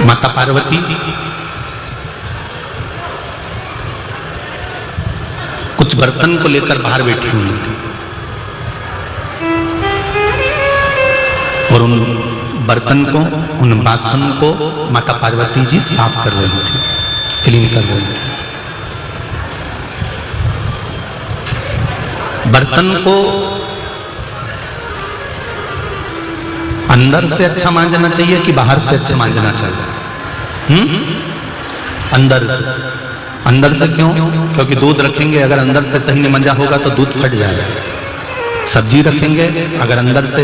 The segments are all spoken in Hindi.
माता पार्वती कुछ बर्तन को लेकर बाहर बैठी हुई थी और उन बर्तन को, उन बासन को माता पार्वती जी साफ कर रही थी, क्लीन कर रही थी। बर्तन को अंदर से अच्छा मांजना चाहिए कि बाहर से अच्छा मांजना चाहिए? अंदर से। अंदर से क्यों? क्योंकि दूध रखेंगे, अगर अंदर से सही नहीं मंजा होगा तो दूध फट जाएगा। सब्जी रखेंगे, अगर अंदर से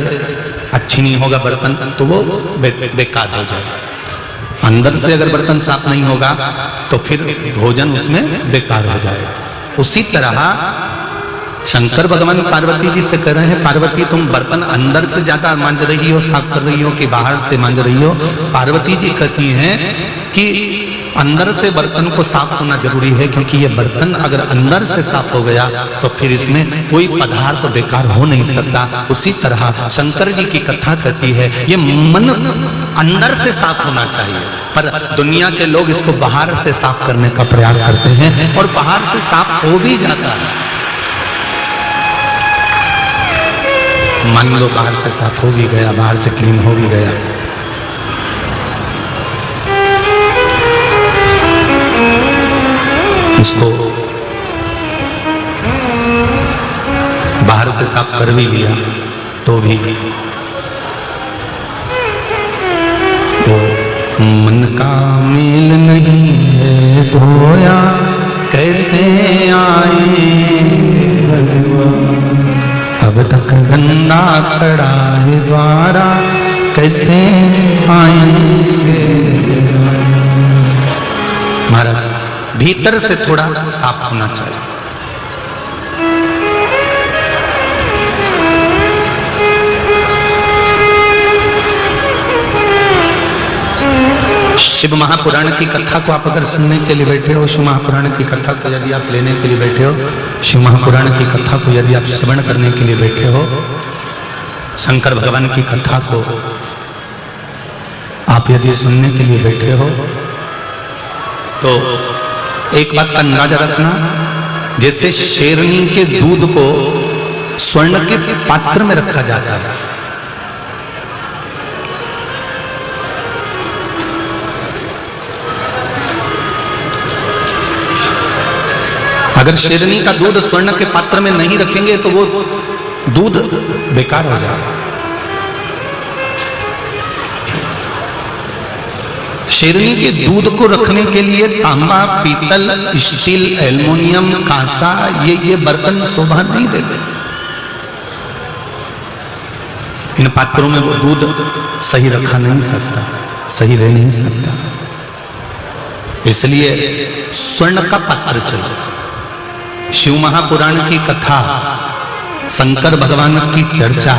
अच्छी नहीं होगा बर्तन तो वो बेकार हो जाएगा। अंदर से अगर बर्तन साफ नहीं होगा तो फिर भोजन उसमें बेकार हो जाएगा। उसी तरह शंकर भगवान पार्वती जी से कह रहे हैं, पार्वती तुम बर्तन अंदर से ज्यादा मांज रही हो, साफ कर रही हो कि बाहर से मांज रही हो? पार्वती जी कहती हैं कि अंदर से बर्तन को साफ होना जरूरी है, क्योंकि ये बर्तन अगर अंदर से साफ हो गया तो फिर इसमें कोई पदार्थ बेकार हो नहीं सकता। उसी तरह शंकर जी की कथा कहती है ये मन अंदर से साफ होना चाहिए, पर दुनिया के लोग इसको बाहर से साफ करने का प्रयास करते हैं और बाहर से साफ हो भी जाता है। मान लो बाहर से साफ हो भी गया, बाहर से क्लीन हो भी गया, इसको बाहर से साफ कर भी लिया तो भी वो मन का मेल नहीं है धोया कैसे आए अब तक गंदा खड़ा है द्वारा कैसे आएंगे। महाराज भीतर से थोड़ा साफ होना चाहिए। शिव महापुराण की कथा को आप अगर सुनने के लिए बैठे हो, शिव महापुराण की कथा को यदि आप लेने के लिए बैठे हो, शिव महापुराण की कथा को यदि आप श्रवण करने के लिए बैठे हो, शंकर भगवान की कथा को आप यदि सुनने के लिए बैठे हो, तो एक बात का अंदाजा रखना, जैसे शेरनी के दूध को स्वर्ण के पात्र में रखा जाता है, अगर शेरनी का दूध स्वर्ण के पात्र में नहीं रखेंगे तो वो दूध बेकार हो जाएगा। शेरनी के दूध को रखने के लिए तांबा, पीतल, स्टील, एल्युमिनियम, कांसा ये बर्तन शोभा नहीं देते। इन पात्रों में वो दूध सही रखा नहीं सकता, सही रह नहीं सकता, इसलिए स्वर्ण का पात्र चाहिए। शिव महापुराण की कथा, शंकर भगवान की चर्चा,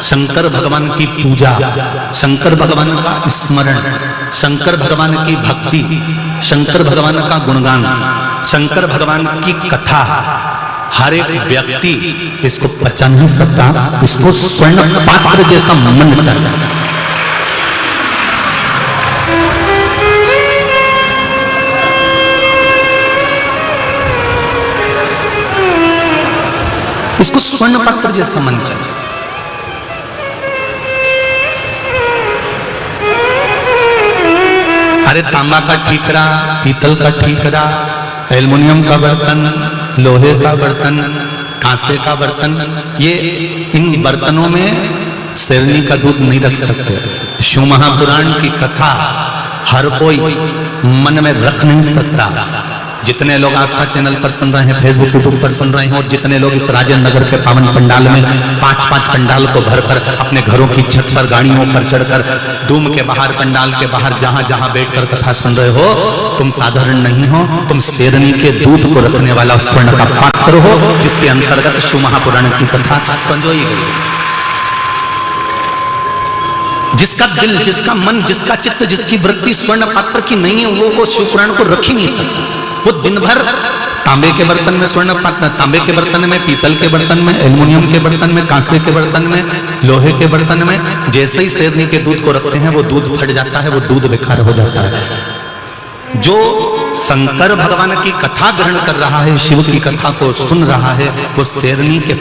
शंकर भगवान की पूजा, शंकर भगवान का स्मरण, शंकर भगवान की भक्ति, शंकर भगवान का गुणगान, शंकर भगवान की कथा हर एक व्यक्ति इसको पचा नहीं सकता, इसको स्वर्ण पात्र जैसा मन चाहिए। इसको स्वर्ण पात्र जैसा मन चाहिए। अरे तांबा का ठीकरा, पीतल का ठीकरा, एल्युमिनियम का बर्तन, लोहे का बर्तन, कांसे का बर्तन, ये इन बर्तनों में शेरनी का दूध नहीं रख सकते। शिव महापुराण की कथा हर कोई मन में रख नहीं सकता। जितने लोग आस्था चैनल पर सुन रहे हैं, फेसबुक यूट्यूब पर सुन रहे हैं, और जितने लोग इस राजेंद्र नगर के पावन पंडाल में 5-5 पंडाल को भरकर अपने घरों की छत पर गाड़ियों पर चढ़कर डूम के बाहर, पंडाल के बाहर जहां जहां बैठकर कथा सुन रहे हो, तुम साधारण नहीं हो, तुम शेरनी के दूध को रखने वाला स्वर्ण का पात्र हो, जिसके अंतर्गत शिव महापुराण की कथा संजोई गई। जिसका दिल, जिसका मन, जिसका चित्त, जिसकी वृत्ति स्वर्ण पात्र की नहीं है, वो शिव पुराण को रख ही नहीं सकता। वो दिन भर तांबे के बर्तन में स्वर्ण पात्र, तांबे के बर्तन में, पीतल के बर्तन में, एल्युमिनियम के बर्तन में, कांसे के बर्तन में, लोहे के बर्तन में, जैसे ही शेरनी के दूध को रखते हैं वो दूध फट जाता है, वो दूध बेकार हो जाता है। जो शंकर भगवान की कथा ग्रहण कर रहा है, शिव की कथा को सुन रहा है, वो शेरनी के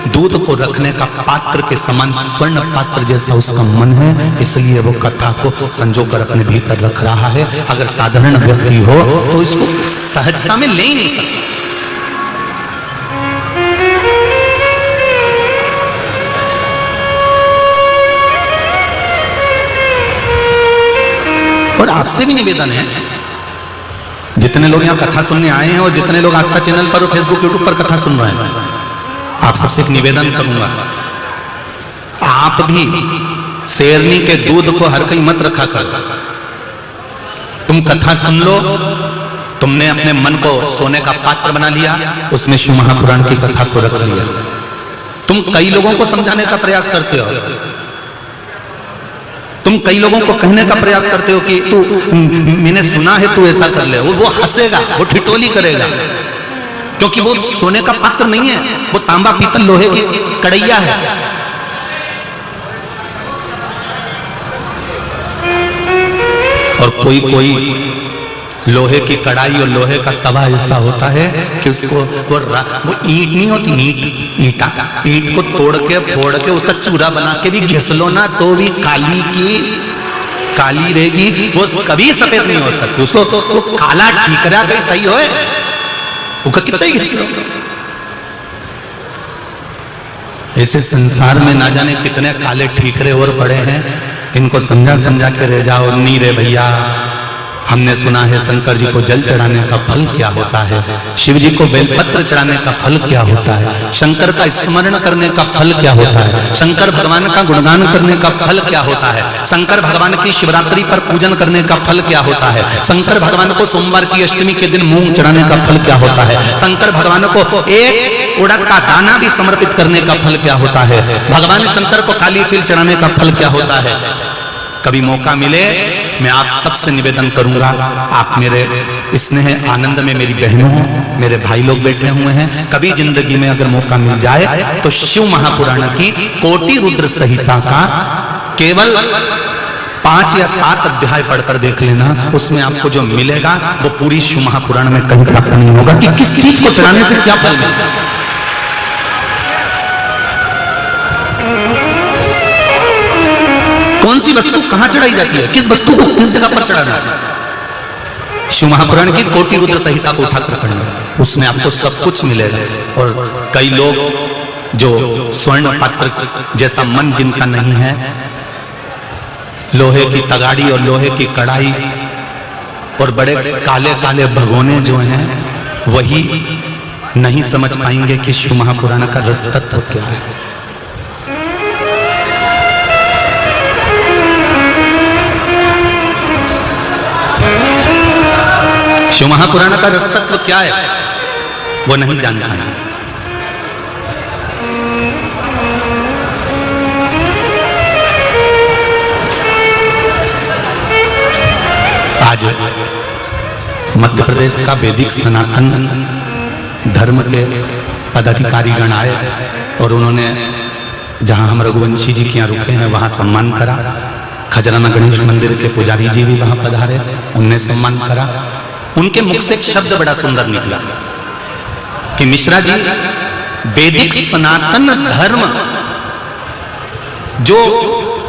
दूध को रखने का पात्र के समान स्वर्ण पात्र जैसा उसका मन है, इसलिए वो कथा को संजो कर अपने भीतर रख रहा है। अगर साधारण व्यक्ति हो तो इसको सहजता में ले ही नहीं सकता। और आपसे भी निवेदन है, जितने लोग यहाँ कथा सुनने आए हैं और जितने लोग आस्था चैनल पर और फेसबुक यूट्यूब पर कथा सुन रहे हैं, आप सबसे एक निवेदन करूंगा, आप भी शेरनी के दूध को हर कहीं मत रखा कर। तुम कथा सुन लो, तुमने अपने मन को सोने का पात्र बना लिया, उसमें शिव महापुराण की कथा को रख लिया। तुम कई लोगों को समझाने का प्रयास करते हो, तुम कई लोगों को कहने का प्रयास करते हो कि तू, मैंने सुना है तू ऐसा कर ले, वो हंसेगा, वो ठिठोली करेगा, क्योंकि वो सोने का पात्र नहीं है, वो तांबा पीतल लोहे की कड़ैया है। और कोई कोई लोहे की कढ़ाई और लोहे का तवा ऐसा होता है कि उसको वो ईंट नहीं होती, ईंट को तोड़ के फोड़ के उसका चूरा बना के भी घिस लो ना तो भी काली की काली रहेगी, वो कभी सफेद नहीं हो सकती। उसको वो काला ठीकरा कहीं सही होए, वो कितना ही घिस लो। ऐसे संसार में ना जाने कितने काले ठीकरे और पड़े हैं, इनको समझा समझा के रह जाओ। नहीं रे भैया, हमने सुना है शंकर जी को जल चढ़ाने का फल क्या होता है, शिव जी को बेलपत्र चढ़ाने का फल क्या होता है, शंकर का स्मरण करने का फल क्या होता है, शंकर भगवान का गुणगान करने का फल क्या होता है, शंकर भगवान की शिवरात्रि पर पूजन करने का फल क्या होता है, शंकर भगवान को सोमवार की अष्टमी के दिन मूंग चढ़ाने का फल क्या होता है, शंकर भगवान को एक उड़द का दाना भी समर्पित करने का फल क्या होता है, भगवान शंकर को काली तिल चढ़ाने का फल क्या होता है। कभी मौका मिले मैं आप सबसे निवेदन करूंगा, आप मेरे स्नेह आनंद में मेरी बहनों, मेरे भाई लोग बैठे हुए हैं, कभी जिंदगी में अगर मौका मिल जाए तो शिव महापुराण की कोटि रुद्र संहिता का केवल 5 या 7 अध्याय पढ़कर देख लेना, उसमें आपको जो मिलेगा वो पूरी शिव महापुराण में कहीं प्राप्त नहीं होगा कि किस चीज को चढ़ाने से क्या फल मिलता है। कौन सी वस्तु कहां चढ़ाई जाती है, किस वस्तु को किस जगह पर चढ़ाना है। शिव महापुराण की कोटि रुद्र संहिता को उठाकर पढ़ना, उसमें आपको सब कुछ मिलेगा। और कई लोग जो स्वर्ण पात्र जैसा मन जिनका नहीं है, लोहे की तगाड़ी और लोहे की कढ़ाई और बड़े काले काले भगोने जो हैं, वही नहीं समझ पाएंगे कि शिव महापुराण का रस तत्व क्या है। शिव महापुराण का रस तत्व क्या है वो नहीं जान पाएंगे। आज मध्य प्रदेश का वैदिक सनातन धर्म के पदाधिकारीगण आए और उन्होंने जहां हम रघुवंशी जी के यहाँ रुके हैं वहां सम्मान करा। खजराना गणेश मंदिर के पुजारी जी भी वहां पधारे, उनने सम्मान करा। उनके मुख से एक शब्द बड़ा सुंदर निकला कि मिश्रा जी, वैदिक सनातन धर्म जो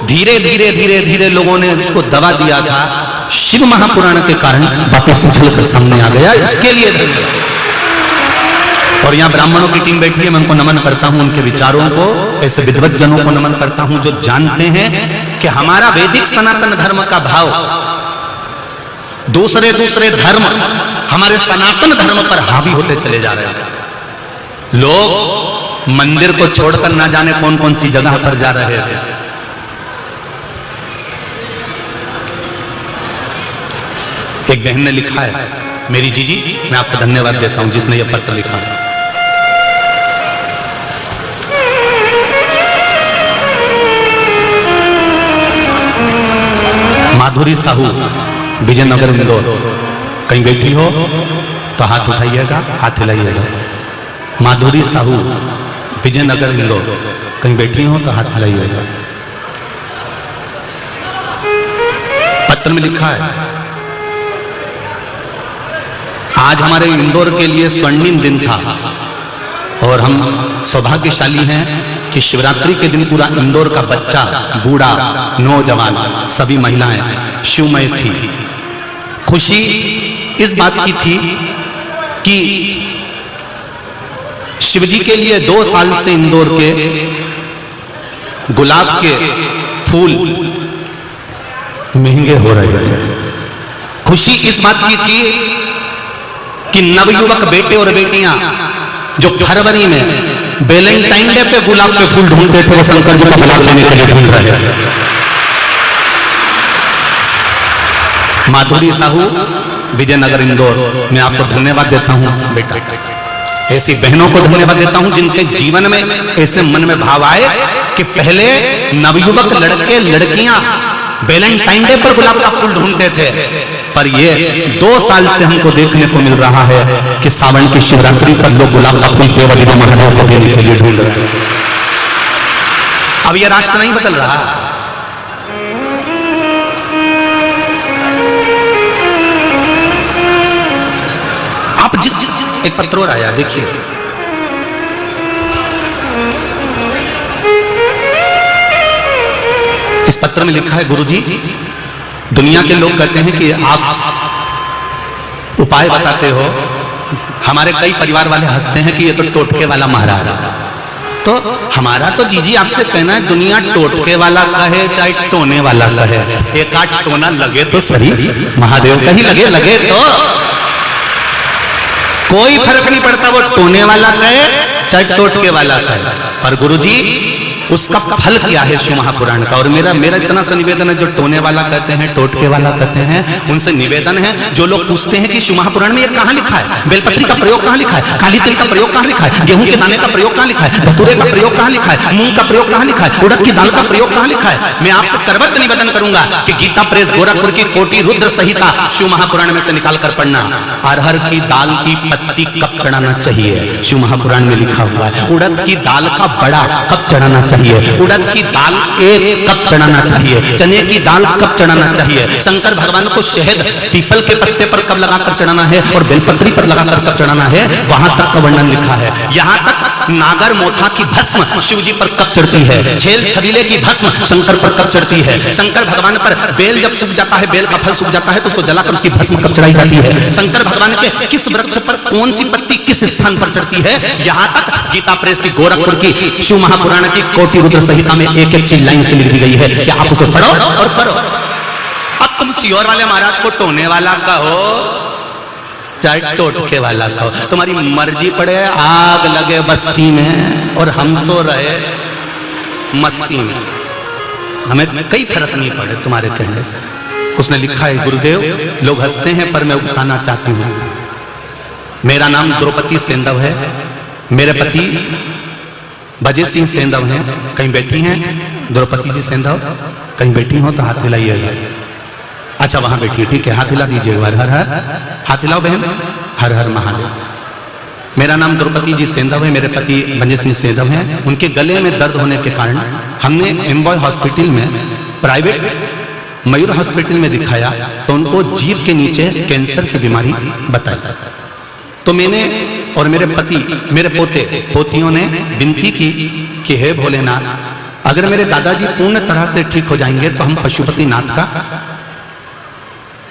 धीरे धीरे धीरे धीरे लोगों ने उसको दबा दिया था, शिव महापुराण के कारण वापस उछलकर सामने आ गया, उसके लिए धन्यवाद। और यहाँ ब्राह्मणों की टीम बैठी है, मैं उनको नमन करता हूं, उनके विचारों को, ऐसे विद्वत जनों को नमन करता हूं जो जानते हैं कि हमारा वैदिक सनातन धर्म का भाव दूसरे दूसरे धर्म हमारे सनातन धर्म पर हावी होते चले जा रहे हैं। लोग मंदिर को छोड़कर ना जाने कौन कौन सी जगह पर जा रहे थे। एक बहन ने लिखा है, मेरी जीजी, मैं आपको धन्यवाद देता हूं जिसने यह पत्र लिखा। माधुरी साहू, विजयनगर इंदौर, कहीं बैठी हो तो हाथ उठाइएगा, हाथ हिलाइएगा। माधुरी साहू, विजयनगर इंदौर, कहीं बैठी हो तो हाथ हिलाइएगा। पत्र में लिखा है, आज हमारे इंदौर के लिए स्वर्णिम दिन था और हम सौभाग्यशाली हैं कि शिवरात्रि के दिन पूरा इंदौर का बच्चा, बूढ़ा, नौजवान, सभी महिलाएं शिवमय थी। खुशी इस बात की थी कि शिवजी के लिए 2 साल से इंदौर के गुलाब के फूल महंगे हो रहे थे। खुशी इस बात की थी कि नवयुवक बेटे और बेटियां जो फरवरी में वैलेंटाइन डे पे गुलाब के फूल ढूंढते थे, वो शंकर जी को गुलाब लेने के लिए ढूंढ रहे थे। माधुरी साहू, विजयनगर इंदौर, मैं आपको धन्यवाद देता हूं बेटा। ऐसी बहनों को धन्यवाद देता हूं जिनके जीवन में ऐसे मन में भाव आए कि पहले नवयुवक लड़के लड़कियां वैलेंटाइन डे पर गुलाब का फूल ढूंढते थे, पर ये 2 साल से हमको देखने को मिल रहा है कि सावन की शिवरात्रि पर लोग गुलाब का फूल देवरी महादेव को देने के लिए ढूंढ रहे हैं। अब ये राष्ट्र नहीं बदल रहा। आप जिस एक पत्र और आया, देखिए, इस पत्र में लिखा है, गुरुजी, दुनिया के लोग कहते हैं कि आप उपाय बताते हो। हमारे कई परिवार वाले हंसते हैं कि ये तो टोटके वाला महाराज है। तो हमारा तो जीजी आपसे कहना है, दुनिया टोटके वाला कहे चाहे टोने वाला कहे, एक आध टोना लगे तो सही, महादेव का ही लगे तो कोई फर्क नहीं पड़ता, वो टोने वाला कहे चाहे टोटके वाला कहे। पर गुरुजी, उसका फल क्या है शिव महापुराण का? और मेरा इतना सा निवेदन है, जो टोने वाला कहते हैं, टोटके वाला कहते हैं, उनसे निवेदन है, जो लोग पूछते हैं कि शिव महापुराण में ये कहां लिखा है, बेलपत्री का प्रयोग कहां लिखा है, काली तिल का प्रयोग कहां लिखा है, गेहूं के दाने का प्रयोग कहां लिखा है, धतूरे का प्रयोग कहां लिखा है, मूंग का प्रयोग कहां लिखा है, उड़द की दाल का प्रयोग कहां लिखा है? मैं आपसे सर्वत्र निवेदन करूंगा कि गीता प्रेस गोरखपुर की कोटि रुद्र संहिता शिव महापुराण में से निकाल कर पढ़ना। अरहर की दाल की पत्ती कब चढ़ाना चाहिए, शिव महापुराण में लिखा हुआ है। उड़द की दाल का बड़ा कब चढ़ाना चाहिए, उड़द की दाल एक कब चढ़ाना चाहिए, चने की दाल कब चढ़ाना चाहिए, शंकर भगवान को शहद पीपल के पत्ते पर कब लगाकर चढ़ाना है और बेलपत्री पर लगाकर कब चढ़ाना है, वहां तक का वर्णन लिखा है। यहां तक नागर मोथा की भस्म शिव जी पर कब चढ़ती है, छेल छबीले की भस्म शंकर पर कब चढ़ती है, शंकर भगवान पर बेल जब सूख जाता है, बेल का फल सूख जाता है, तो उसको जलाकर उसकी भस्म कब चढ़ाई जाती है, शंकर भगवान के किस वृक्ष पर कौन सी पत्ती किस स्थान पर चढ़ती है, यहां तक गीता प्रेस की गोरखपुर की शिव महापुराण की कोटि रुद्र संहिता में एक एक चीज लाइन से लिख दी गई है कि आप उसे पढ़ो और करो। अब तुम सियोर वाले महाराज को टोने वाला कहो चाहे टोटके वाला कहो, तुम्हारी मर्जी पड़े, आग लगे बस्ती में और हम तो रहे मस्ती में, हमें कई फर्क नहीं पड़े तुम्हारे कहने से। उसने लिखा है, गुरुदेव, लोग हंसते हैं पर मैं बताना चाहती हूं, मेरा नाम द्रौपदी सेंधव है, मेरे पति भजय सिंह सेंधव हैं, कहीं बैठी हैं द्रौपदी जी सेंधव, कहीं बैठी हो तो हाथ हिलाइएगा। अच्छा, वहां बैठी, ठीक है, हाथ हिला दीजिए एक बार, हर हर, हाथ हिलाओ बहन, हर हर महादेव। मेरा नाम द्रौपदी जी सेंधव है, मेरे पति भजय सिंह सेंधव हैं। उनके गले में दर्द होने के कारण हमने एम्बॉय हॉस्पिटल में, प्राइवेट मयूर हॉस्पिटल में दिखाया, तो उनको जीभ के नीचे कैंसर की बीमारी बताई। तो मैंने और मेरे पति, मेरे पोते पोतियों ने विनती की कि हे भोलेनाथ, अगर मेरे दादाजी पूर्ण तरह से ठीक हो जाएंगे तो हम पशुपतिनाथ का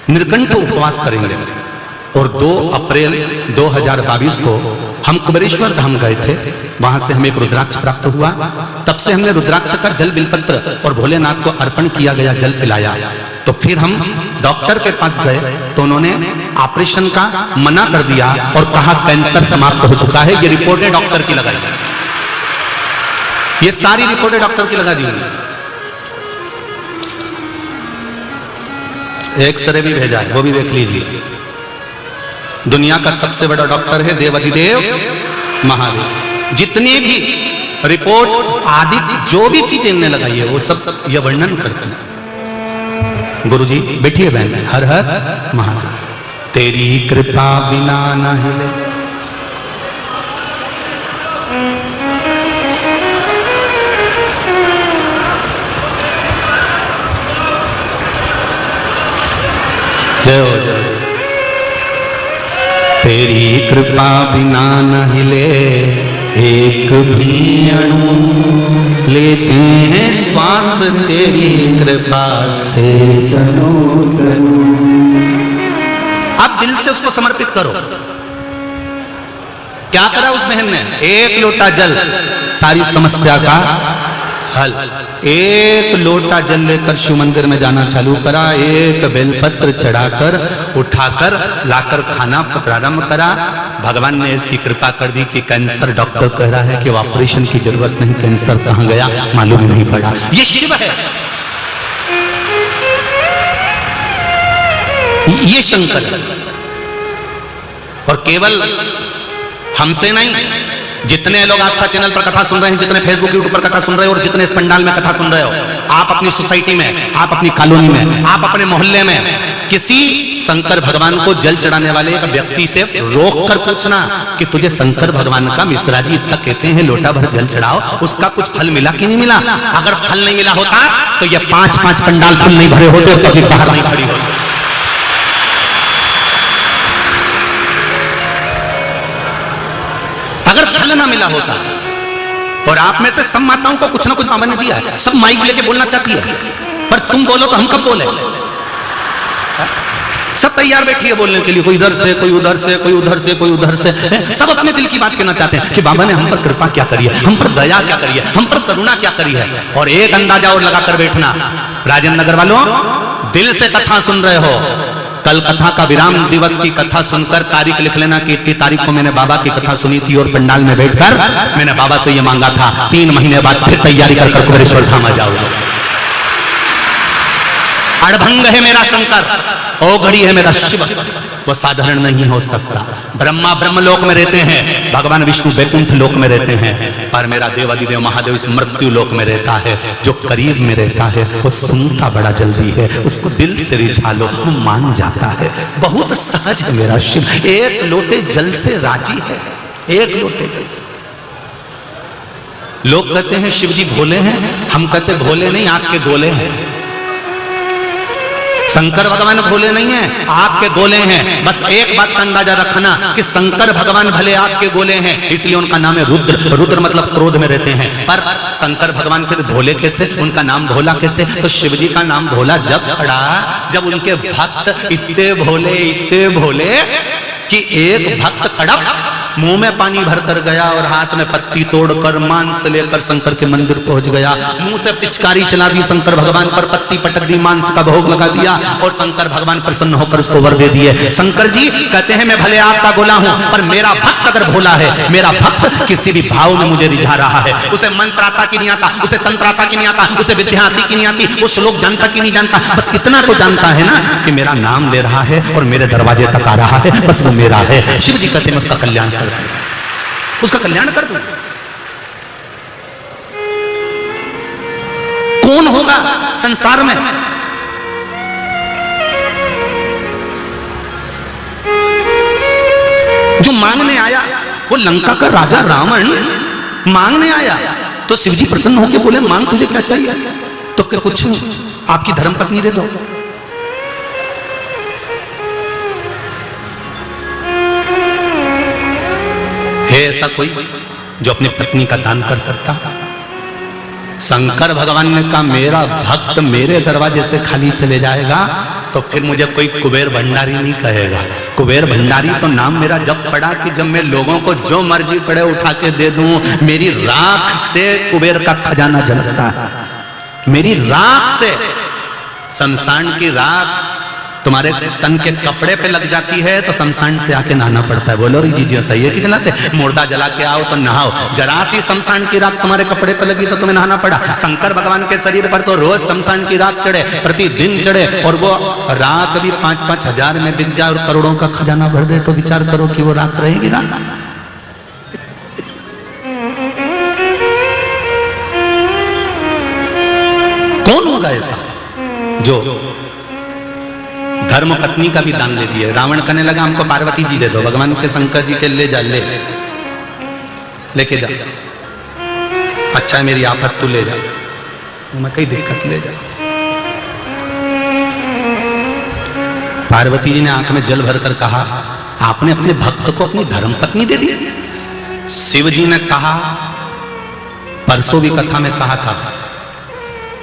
निर्कंठ उपवास करेंगे। और 2 अप्रैल 2022 को हम कुबेरेश्वर धाम गए थे, वहां से हमें एक रुद्राक्ष प्राप्त हुआ। तब से हमने रुद्राक्ष का जल बिलपत्र और भोलेनाथ को अर्पण किया गया जल पिलाया। तो फिर हम डॉक्टर के पास गए तो उन्होंने ऑपरेशन का मना कर दिया और कहा कैंसर समाप्त हो चुका है। ये रिपोर्टें डॉक्टर की लगाई, ये सारी रिपोर्टें डॉक्टर की लगा दी। एक्सरे भी भेजा है, वो भी देख लीजिए। दुनिया का सबसे बड़ा डॉक्टर है देवाधिदेव महादेव। जितनी भी रिपोर्ट आदि जो भी चीजें इनने लगाई है वो सब यह वर्णन करते हैं। गुरुजी बैठिए बहन, हर हर महादेव। तेरी कृपा बिना न हिले। जय हो जय हो। तेरी कृपा बिना न हिले एक भी अणु, लेते हैं श्वास तेरी कृपा से तनो तनु। आप दिल से उसको समर्पित करो। क्या करा उस बहन ने? एक लोटा जल, सारी समस्या का हल। एक लोटा जल लेकर शिव मंदिर में जाना चालू करा, एक बेलपत्र चढ़ाकर उठाकर लाकर खाना प्रारंभ करा। भगवान ने ऐसी कृपा कर दी कि कैंसर डॉक्टर कह रहा है कि ऑपरेशन की जरूरत नहीं, कैंसर कहां गया मालूम नहीं पड़ा। ये शिव है, ये शंकर है। और केवल हमसे नहीं, जितने लोग आस्था चैनल पर कथा सुन रहे हैं, जितने फेसबुक यूट्यूब पर कथा सुन रहे हो और जितने इस पंडाल में कथा सुन रहे हो, आप अपनी सोसाइटी में, आप अपनी कॉलोनी में, आप अपने मोहल्ले में किसी शंकर भगवान को जल चढ़ाने वाले एक व्यक्ति से रोक कर पूछना कि तुझे शंकर भगवान का मिश्रा जी इतना कहते हैं लोटा भर जल चढ़ाओ, उसका कुछ फल मिला कि नहीं मिला? अगर फल नहीं मिला होता तो ये 5-5 पंडाल फल नहीं भरे होते, कभी बाहर नहीं खड़ी होती। अगर फल ना मिला होता, और आप में से सब माताओं को कुछ ना कुछ बाबा ने दिया है, सब माइक लेके बोलना चाहती है, पर तुम बोलो तो हम कब बोले? सब तैयार बैठी है बोलने के लिए, कोई इधर से, कोई उधर से, कोई उधर से, कोई उधर से, सब अपने दिल की बात कहना चाहते हैं कि बाबा ने हम पर कृपा क्या करी है, हम पर दया क्या करी है, हम पर करुणा क्या करी है। और एक अंदाजा और लगाकर बैठना, राजेंद्र नगर वालों, दिल से कथा सुन रहे हो, कल कथा का विराम दिवस की कथा सुनकर तारीख लिख लेना कि इतनी तारीख को मैंने बाबा की कथा सुनी थी और पंडाल में बैठकर मैंने बाबा से ये मांगा था। 3 महीने बाद फिर तैयारी कर कुबेरेश्वर धाम आ जाओ। अड़भंग है मेरा शंकर, ओघड़ी है मेरा शिव, वो साधारण नहीं हो सकता। ब्रह्मा ब्रह्मलोक में रहते हैं, भगवान विष्णु वैकुंठ लोक में रहते हैं, पर मेरा देवादिदेव महादेव इस मृत्यु लोक में रहता है। जो करीब में रहता है वो सुनता बड़ा जल्दी है, उसको दिल से रिझा लो वो मान जाता है। बहुत सहज है मेरा शिव, एक लोटे जल से राजी है, एक लोटे जल से। लोग कहते हैं शिव जी भोले हैं, हम कहते भोले नहीं, आग के गोले हैं। शंकर भगवान भोले नहीं है, आग के गोले हैं। बस एक बात का अंदाजा रखना कि शंकर भगवान भले आग के गोले हैं, इसलिए उनका नाम है रुद्र। रुद्र मतलब क्रोध में रहते हैं, पर शंकर भगवान फिर भोले कैसे? उनका नाम भोला कैसे? तो शिव जी का नाम भोला जब पड़ा, जब उनके भक्त इतने भोले कि एक भक्त कड़प मुंह में पानी भरकर गया और हाथ में पत्ती तोड़कर मांस लेकर शंकर के मंदिर पहुंच गया। मुंह से पिचकारी चला दी शंकर भगवान पर, पत्ती पटक दी, मांस का भोग लगा दिया और शंकर भगवान प्रसन्न होकर उसको वर दे दिए। शंकर जी कहते हैं मैं भले आपका गोला हूं, पर मेरा भक्त अगर भोला है, मेरा भक्त किसी भी भाव में मुझे रिझा रहा है, उसे मंत्र आता कि नहीं आता, उसे तंत्र आता कि नहीं आता, उसे विद्या आती कि नहीं आती, वो श्लोक जानता कि नहीं जानता, बस इतना तो जानता है ना कि मेरा नाम ले रहा है और मेरे दरवाजे तक आ रहा है, बस वो मेरा है। शिव जी कहते हैं उसका कल्याण कर, उसका कल्याण कर दूं। कौन होगा संसार में जो मांगने आया? वो लंका का राजा रावण मांगने आया तो शिवजी प्रसन्न होकर बोले मांग तुझे क्या चाहिए? तो क्या कुछ आपकी धर्मपत्नी दे दो। है ऐसा कोई जो अपनी पत्नी का दान कर सकता? शंकर भगवान ने कहा मेरा भक्त मेरे दरवाजे से खाली चले जाएगा तो फिर मुझे कोई कुबेर भंडारी नहीं कहेगा। कुबेर भंडारी तो नाम मेरा जब पड़ा कि जब मैं लोगों को जो मर्जी पड़े उठा के दे दूं। मेरी राख से कुबेर का खजाना जलता है, मेरी राख से। शमशान की राख तुम्हारे तन के कपड़े पे लग जाती है तो शमशान से आके नहाना पड़ता है। बोलो री जी सही है कि गलत है? मुर्दा जला के आओ तो नहाओ, जरा सी शमशान की राख तुम्हारे कपड़े पे लगी तो तुम्हें नहाना पड़ा। शंकर भगवान के शरीर पर तो रोज शमशान की राख चढ़े, प्रतिदिन चढ़े, और वो राख भी 5-5 हजार में बिक जाए और करोड़ों का खजाना भर दे तो विचार करो कि वो राख रहेगी ना? कौन होगा ऐसा जो धर्म पत्नी का भी दान दे दिया। रावण कहने लगा हमको पार्वती जी दे दो, भगवान के शंकर जी के ले जा, लेके जा, अच्छा है मेरी आफत तू ले जा, मैं कई दिक्कत ले जा। पार्वती जी ने आंख में जल भरकर कहा आपने अपने भक्त को अपनी धर्म पत्नी दे दी। शिव जी ने कहा, परसों भी कथा में कहा था,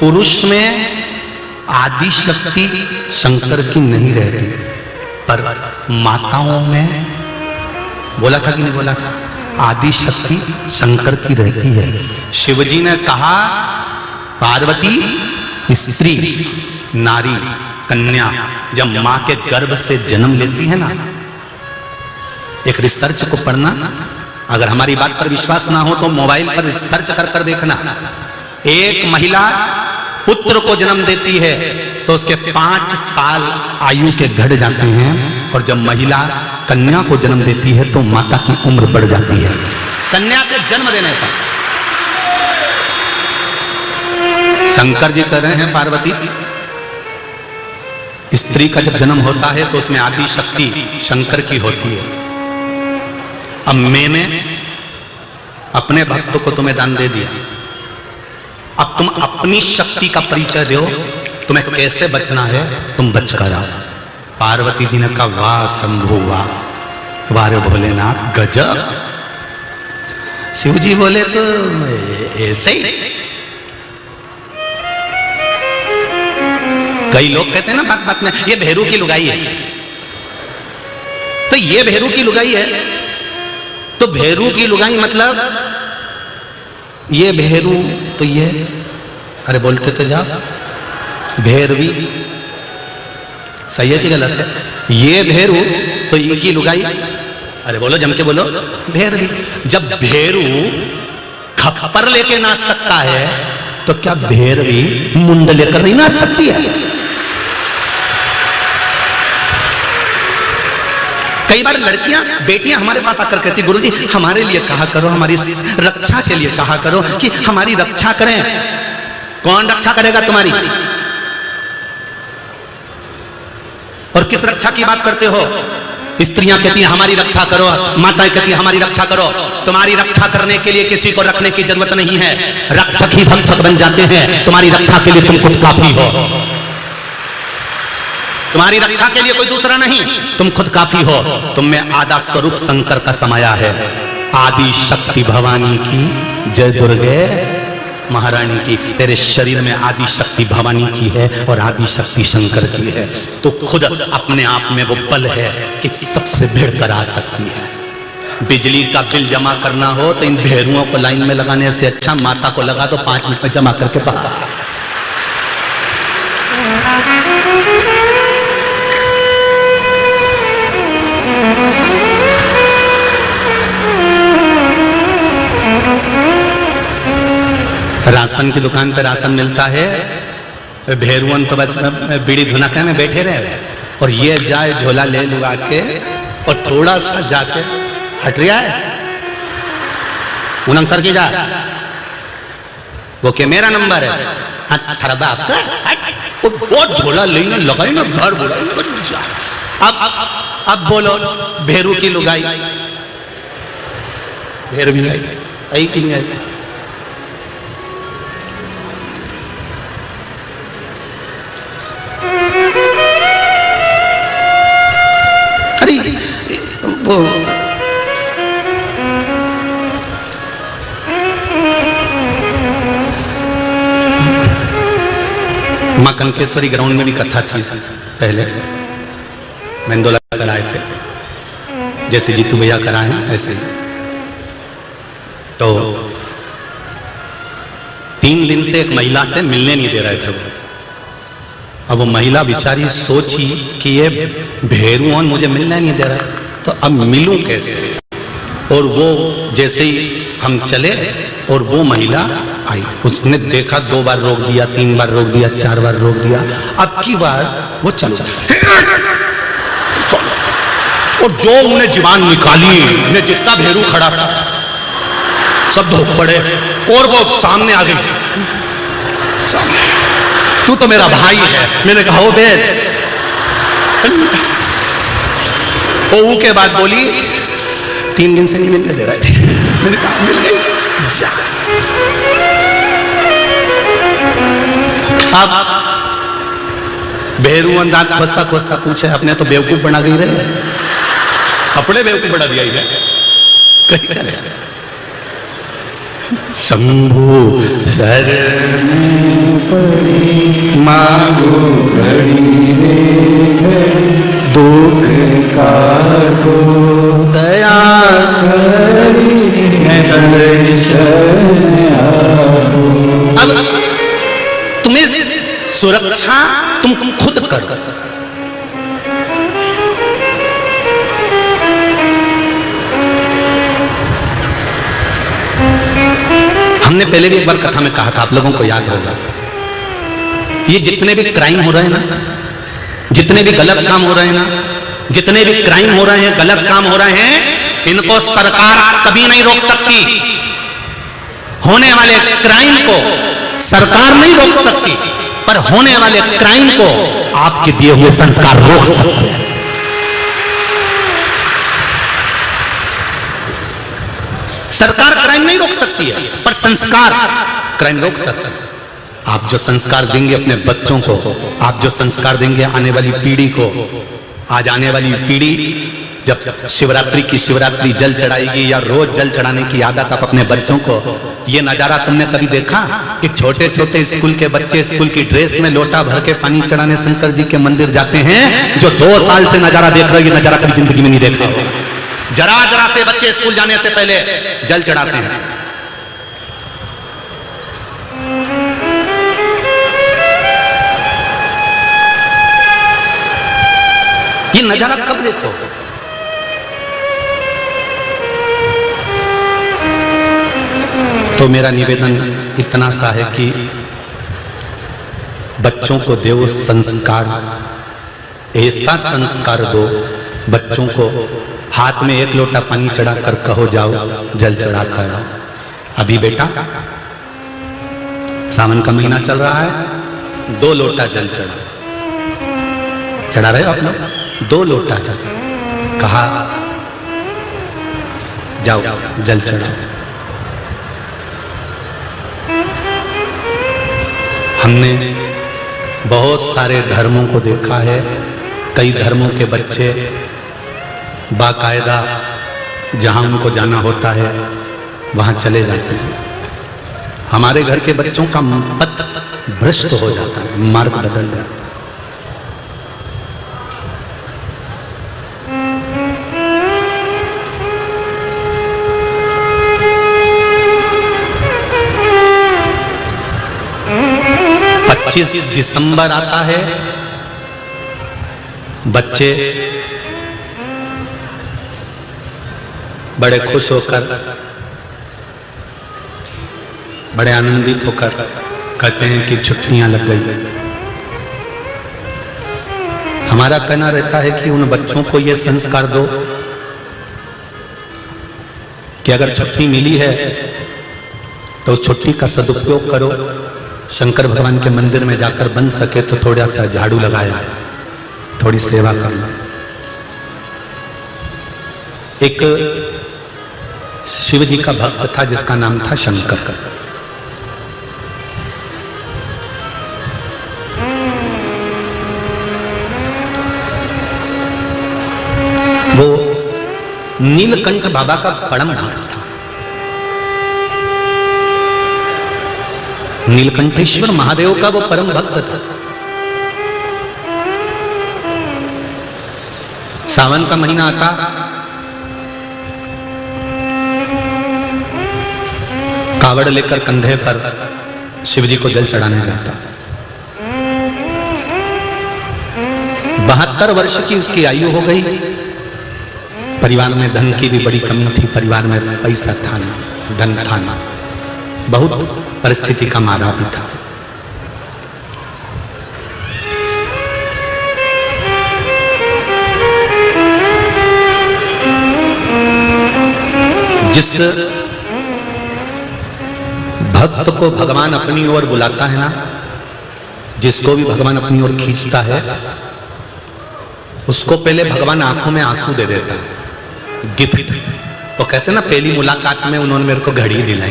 पुरुष में आदि शक्ति शंकर की नहीं रहती, पर माताओं में बोला था कि नहीं बोला था, आदि शक्ति शंकर की रहती है। शिव जी ने कहा पार्वती स्त्री, नारी, कन्या जब मां के गर्भ से जन्म लेती है ना, एक रिसर्च को पढ़ना, अगर हमारी बात पर विश्वास ना हो तो मोबाइल पर रिसर्च कर देखना। एक महिला पुत्र को जन्म देती है तो उसके 5 साल आयु के घट जाते हैं, और जब महिला कन्या को जन्म देती है तो माता की उम्र बढ़ जाती है। कन्या के जन्म देने पर शंकर जी कह रहे हैं पार्वती, स्त्री का जब जन्म होता है तो उसमें आदि शक्ति शंकर की होती है। अब मैंने अपने भक्त को तुम्हें दान दे दिया, अब तुम अपनी शक्ति का परिचय दो, तुम्हें कैसे बचना है तुम बच कर आओ। पार्वती जी ने कहा वाह शंभु वाह, वारे भोलेनाथ गजब। शिव जी बोले तो ऐसे ही, कई लोग कहते हैं ना बात बात में ये भेरू की लुगाई है, तो ये भेरू की लुगाई है, तो भेरू की लुगाई मतलब ये भेरू तो ये, अरे बोलते तो जाओ, भैरवी सही है कि गलत है? ये भेरू तो इनकी लुगाई, अरे बोलो जम के बोलो, भैरवी। जब भेरू खप्पर लेके नाच सकता है तो क्या भैरवी मुंड लेकर नहीं नाच सकती है? कई बार लड़कियां बेटियां हमारे पास आकर कहती गुरुजी हमारे लिए कहा करो, हमारी रक्षा के लिए कहा करो कि हमारी रक्षा करें। कौन रक्षा करेगा तुम्हारी? और किस रक्षा की बात करते हो? स्त्रियां कहती हैं हमारी रक्षा करो, माताएं कहती हैं हमारी रक्षा करो। तुम्हारी रक्षा करने के लिए किसी को रखने की जरूरत नहीं है, रक्षक ही भक्षक बन जाते हैं। तुम्हारी रक्षा के लिए तुम खुद काफी हो, तुम्हारी रक्षा के लिए कोई दूसरा नहीं, तुम खुद काफी हो। तुम में आधा स्वरूप शंकर का समाया है। आदि शक्ति भवानी की जय, दुर्गे महारानी की। तेरे शरीर में आदि शक्ति भवानी की है और आदि शक्ति शंकर की है। तो खुद अपने आप में वो बल है कि सबसे भिड़ कर आ सकती है। बिजली का बिल जमा करना हो तो इन भेरुओं को लाइन में लगाने से अच्छा माता को लगा दो, 5 मिनट में जमा करके बाहर। राशन की दुकान पे राशन मिलता है, भेरुअन तो बस बीड़ी धुनके में बैठे रहे, और ये जाए झोला ले लुआ के और थोड़ा सा जाके हट रहा है उनंग सर की जा, वो के मेरा नंबर है, थरबा आपका वो झोला लेने लगाई ना घर बोला। अब बोलो भेरू की लुगाई, भेर भी आई कि नहीं आई? वो मां कंकेश्वरी ग्राउंड में भी कथा थी पहले, मेंदोला कराए थे, जैसे जीतू भैया कराए हैं ऐसे ही। तो 3 दिन से एक महिला से मिलने नहीं दे रहे थे वो। अब वो महिला बेचारी सोची कि ये भेरुओं मुझे मिलने नहीं दे रहा है, तो अब मिलूं कैसे? और वो जैसे ही हम चले और वो महिला आई, उसने देखा 2 बार रोक दिया, 3 बार रोक दिया, 4 बार रोक दिया, अब की बार वो चलो। और जो उन्हें जुबान निकाली, उन्हें जितना भेरू खड़ा था सब धोख पड़े, और वो सामने आ गई, सामने, तू तो मेरा भाई है। मैंने कहा हो बेट, वो के बाद बोली 3 दिन से नहीं मिलने दे रहे थे। मैंने कहा मिल गई जा। अब बेहरू अंदाज खोजता खोजता पूछे, अपने तो बेवकूफ बना गई रहे, अपने बेवकूफ बना दिया है कहीं करे। शंभु शरण मांगो घड़ी दुख का दया अब तुम्हें सुरक्षा तुम खुद करो। हमने पहले भी एक बार कथा में कहा था, आप लोगों को याद होगा, ये जितने भी क्राइम हो रहे हैं ना, जितने भी गलत काम हो रहे हैं ना, जितने भी क्राइम हो रहे हैं, गलत काम हो रहे हैं, इनको सरकार कभी नहीं रोक सकती। होने वाले क्राइम को सरकार नहीं रोक सकती, पर होने वाले क्राइम को आपके दिए हुए संस्कार रोक सकते हैं। सरकार क्राइम नहीं रोक सकती है, पर संस्कार क्राइम रोक सकता है। आप जो संस्कार देंगे अपने बच्चों को, आप जो संस्कार देंगे आने वाली पीढ़ी को, आज आने वाली पीढ़ी जब शिवरात्रि की शिवरात्रि जल चढ़ाएगी या रोज जल चढ़ाने की आदत आप अपने बच्चों को, ये नजारा तुमने कभी देखा कि छोटे छोटे स्कूल के बच्चे स्कूल की ड्रेस में लोटा भर के पानी चढ़ाने शंकर जी के मंदिर जाते हैं? जो 2 साल से नजारा देख रहे हो, ये नजारा कभी जिंदगी में नहीं देखा हो। जरा जरा से बच्चे स्कूल जाने से पहले जल चढ़ाते हैं। ये नजारा कब देखो? तो मेरा निवेदन इतना सा है कि बच्चों को दो संस्कार, ऐसा संस्कार दो बच्चों को, हाथ में 1 लोटा पानी चढ़ा कर कहो जाओ जल चढ़ा कर आओ। अभी बेटा सावन का महीना चल रहा है, 2 लोटा जल चढ़ा रहे हो आप लोग? 2 लोटा जल कहा जाओ जल चढ़ाओ। हमने बहुत सारे धर्मों को देखा है, कई धर्मों के बच्चे बाकायदा जहां उनको जाना होता है वहां चले जाते हैं। हमारे घर के बच्चों का पथ भ्रष्ट हो जाता है, मार्ग बदल जाता है। दिसंबर आता है, बच्चे बड़े खुश होकर, बड़े आनंदित होकर कहते हैं कि छुट्टियां लग गई। हमारा कहना रहता है कि उन बच्चों को यह संस्कार दो कि अगर छुट्टी मिली है तो उस छुट्टी का सदुपयोग करो। शंकर भगवान के मंदिर में जाकर बन सके तो थोड़ा सा झाड़ू लगाया, थोड़ी सेवा करना। एक शिव जी का भक्त था जिसका नाम था शंकर। वो नीलकंठ बाबा का परम भक्त था। नीलकंठेश्वर महादेव का वो परम भक्त था। सावन का महीना आता, कावड़ लेकर कंधे पर शिवजी को जल चढ़ाने जाता। 72 वर्ष की उसकी आयु हो गई। परिवार में धन की भी बड़ी कमी थी, परिवार में पैसा था ना, धन था ना, बहुत परिस्थिति का मारा भी था। जिस भक्त को भगवान अपनी ओर बुलाता है ना, जिसको भी भगवान अपनी ओर खींचता है, उसको पहले भगवान आंखों में आंसू दे देता है, गिफ्ट। वो कहते ना पहली मुलाकात में उन्होंने मेरे को घड़ी दिलाई,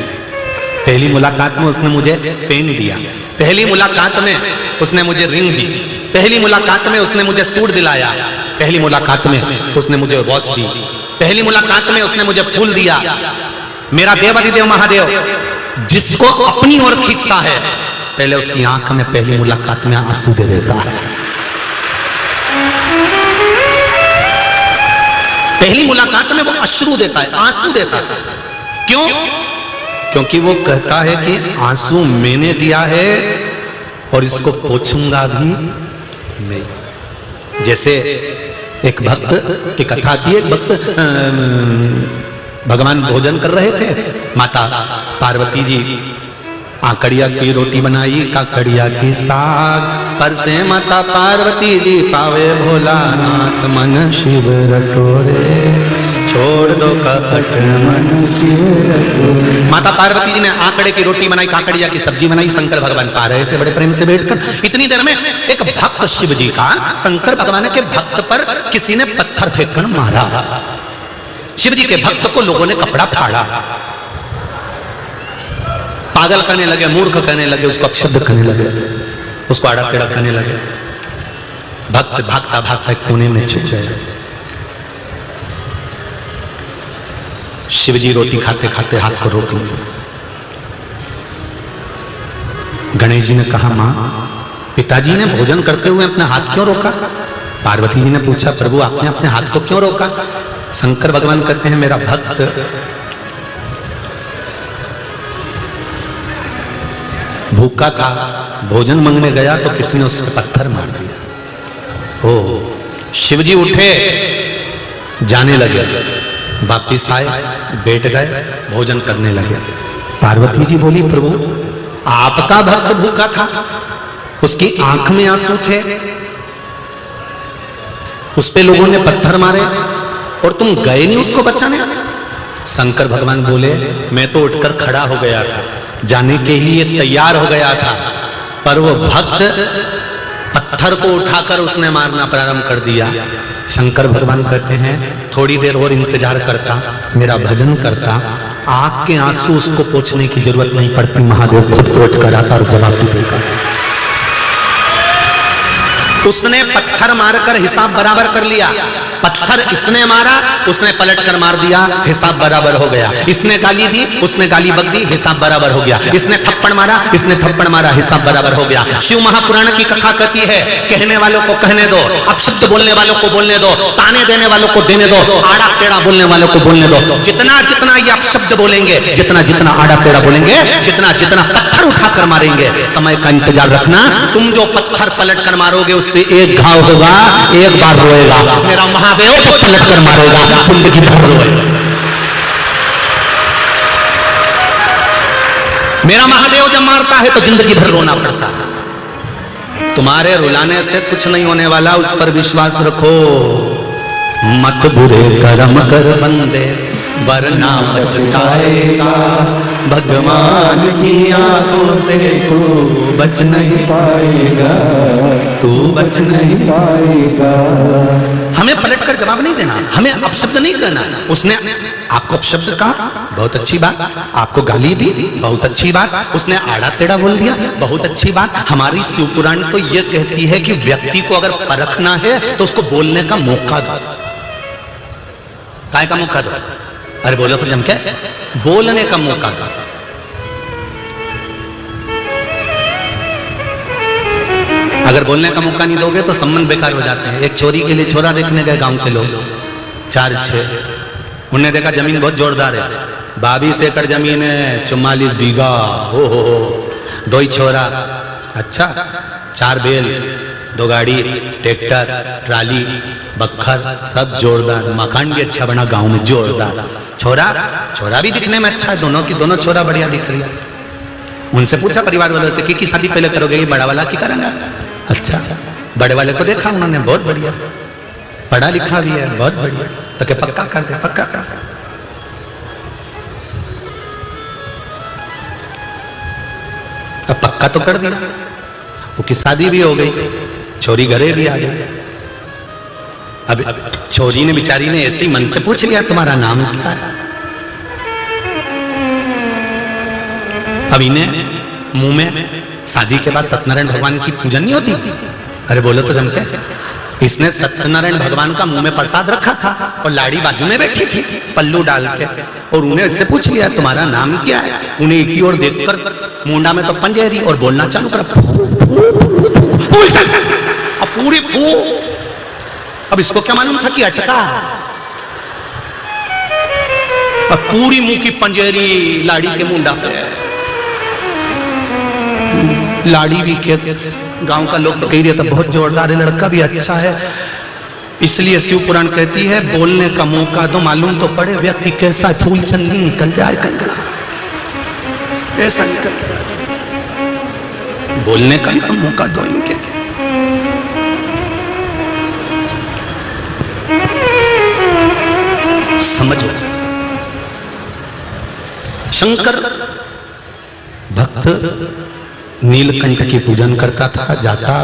पहली मुलाकात में उसने मुझे पेन दिया, पहली मुलाकात में उसने मुझे रिंग दी, पहली मुलाकात में उसने मुझे सूट दिलाया, पहली मुलाकात में उसने मुझे वॉच दी, पहली मुलाकात में उसने मुझे फूल दिया। मेरा देवाधिदेव महादेव जिसको अपनी ओर खींचता है पहले उसकी आंख में पहली मुलाकात में आंसू दे देता है। पहली मुलाकात में वो अश्रु देता है, आंसू देता है। क्यों? क्योंकि वो कहता है कि आंसू मैंने दिया है और इसको पोंछूंगा भी मैं। जैसे एक भक्त की कथा थी, एक भक्त भगवान भोजन कर रहे थे, माता पार्वती जी आकड़िया की रोटी बनाई, काकड़िया की साग, पर से माता पार्वती जी पावे भोलानाथ मन शिव रटोरे, छोड़ दो कपट मन शिव रटोरे। माता पार्वती जी ने आकड़े की रोटी बनाई, काकड़िया की सब्जी बनाई, शंकर भगवान पा रहे थे बड़े प्रेम से बैठकर। इतनी देर में एक भक्त शिव जी का शंकर भगवान के भक्त पर किसी ने पत्थर फेंककर मारा। शिव जी के भक्त को लोगों ने कपड़ा फाड़ा, पागल करने लगे, मूर्ख कहने लगे, उसको अपशब्द कहने लगे, उसको आड़ा टेढ़ा कहने लगे। भक्त भागता भागता एक कोने में छिप गया। शिव जी रोटी खाते खाते हाथ को रोक लिया। गणेश जी ने कहा, मां, पिताजी ने भोजन करते हुए अपना हाथ क्यों रोका? पार्वती जी ने पूछा, प्रभु आपने अपने हाथ को क्यों रोका? शंकर भगवान कहते हैं, मेरा भक्त भूखा था, भोजन मांगने गया तो किसी ने उस पर पत्थर मार दिया। ओ शिवजी उठे, जाने लगे, वापिस आए, बैठ गए, भोजन करने लगे। पार्वती जी बोली, प्रभु आपका भक्त भूखा था, उसकी आंख में आंसू थे, उस पे लोगों ने पत्थर मारे और तुम गए नहीं उसको बचाने। शंकर भगवान बोले, मैं तो उठकर खड़ा हो गया था, जाने के लिए तैयार हो गया था, पर वो भक्त पत्थर को उठाकर उसने मारना प्रारंभ कर दिया। शंकर भगवान कहते हैं, थोड़ी देर और इंतजार करता, मेरा भजन करता, आंख के आंसू उसको पोंछने की जरूरत नहीं पड़ती, महादेव खुद पोंछ कर आता और जवाब भी देगा। उसने पत्थर मारकर हिसाब बराबर कर लिया। पत्थर इसने मारा, उसने पलटकर मार दिया, हिसाब बराबर हो गया। इसने गाली दी, उसने गाली बक दी, हिसाब बराबर हो गया। इसने थप्पड़ मारा, इसने थप्पड़ मारा, हिसाब बराबर हो गया। शिव महापुराण की कथा कहती है, कहने वालों को कहने दो, अपशब्द बोलने वालों को बोलने दो, ताने देने वालों को देने दो, आड़ा टेढ़ा बोलने वालों को बोलने दो। जितना जितना ये अपशब्द बोलेंगे, जितना जितना आड़ा टेढ़ा बोलेंगे, जितना जितना पत्थर उठाकर मारेंगे, समय का इंतजार रखना। तुम जो पत्थर पलटकर मारोगे उससे एक घाव होगा, एक बार रोएगा। मेरा महादेव तो पलट कर मारेगा, जिंदगी भर रोएगा। मेरा महादेव जब मारता है तो जिंदगी भर रोना पड़ता है। तुम्हारे रुलाने से कुछ नहीं होने वाला, उस पर विश्वास रखो। मत बुरे कर्म कर बंदे, वरना पछताएगा। भगवान की आंखों से तू बच नहीं पाएगा, तू बच नहीं पाएगा। हमें पलटकर जवाब नहीं देना, हमें अपशब्द नहीं करना। उसने आपको अपशब्द कहा, बहुत अच्छी बात। आपको गाली दी, बहुत अच्छी बात। उसने आड़ा टेढ़ा बोल दिया, बहुत अच्छी बात। हमारी शिव पुराण तो यह कहती है कि व्यक्ति को अगर परखना है तो उसको बोलने का मौका दो। काय का मौका दो? अरे बोलो तो जम के, बोलने का मौका दो। अगर बोलने का मौका नहीं दोगे तो संबंध बेकार हो जाते हैं। एक छोरी के लिए छोरा देखने गए गांव के लोग, 4-6। उन्होंने देखा जमीन बहुत जोरदार है, 22 एकड़ जमीन है, 44 बीघा, हो 2 ही छोरा। अच्छा, 4 बैल, 2 गाड़ी, ट्रैक्टर, ट्राली, बखर, सब जोरदार। मकान भी अच्छा बना गांव में, जोरदार। छोरा भी दिखने में अच्छा है, दोनों की दोनों छोरा बढ़िया दिख रही है। उनसे पूछा परिवार वालों से कि शादी पहले करोगे, ये बड़ा वाला की करेंगे? अच्छा, बड़े वाले को देखा उन्होंने, बहुत बढ़िया, पढ़ा लिखा भी है, बहुत बढ़िया। तो क्या पक्का कर दे, पक्का कर दे। अब पक्का तो कर दिया, वो की शादी भी हो गई, छोरी घरे भी आ गई। अब छोरी ने बेचारी ने ऐसे ही मन से पूछ लिया तुम्हारा नाम क्या है। अब इन्हें मुंह में शादी के बाद सत्यनारायण भगवान की पूजन नहीं होती। अरे बोलो तो जमके। इसने सत्यनारायण भगवान का मुंह में प्रसाद रखा था और लाड़ी बाजू में बैठी थी पल्लू डाल के, और उन्हें इससे पूछ लिया तुम्हारा नाम क्या है। उन्हें एक ही ओर देखकर मुंडा में तो पंजेरी और बोलना चालू करा, बोल चल चल चल। अब पूरी फू। अब इसको क्या मालूम था कि अटका। अब पूरी मुंह की पंजेरी लाड़ी के मुंडा पे। लाड़ी भी के गांव का लोग तो कह रहे था बहुत जोरदार है, लड़का भी अच्छा है। इसलिए शिव पुराण कहती है बोलने का मौका दो, मालूम तो पड़े व्यक्ति कैसा फूल चंदी निकल जाए कहीं का, ऐसा निकल जाए। बोलने का ही तो मौका दो इनके। समझो, शंकर भक्त नीलकंठ की पूजन करता था, जाता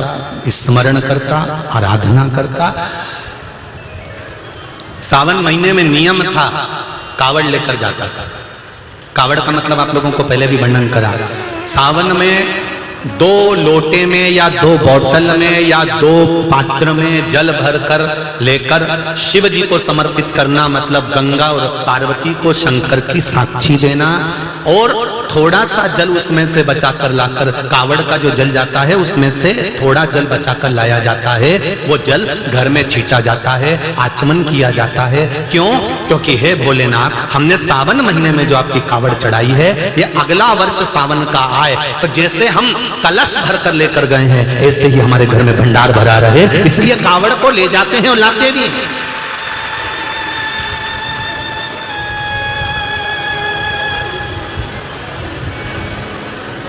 स्मरण करता, आराधना करता। सावन महीने में नियम था कावड़ लेकर जाता था। कावड़ का मतलब आप लोगों को पहले भी वर्णन करा। सावन में 2 लोटे में या 2 बोतल में या 2 पात्र में जल भरकर लेकर शिव जी को समर्पित करना, मतलब गंगा और पार्वती को शंकर की साक्षी देना, और थोड़ा सा जल उसमें से बचाकर लाकर, कावड़ का जो जल जाता है उसमें से थोड़ा जल बचाकर लाया जाता है। वो जल घर में छीटा जाता है, आचमन किया जाता है। क्यों? क्योंकि हे भोलेनाथ, हमने सावन महीने में जो आपकी कावड़ चढ़ाई है, ये अगला वर्ष सावन का आए तो जैसे हम कलश भर कर लेकर गए हैं ऐसे ही हमारे घर में भंडार भरा रहे, इसलिए कावड़ को ले जाते हैं और लाते भी।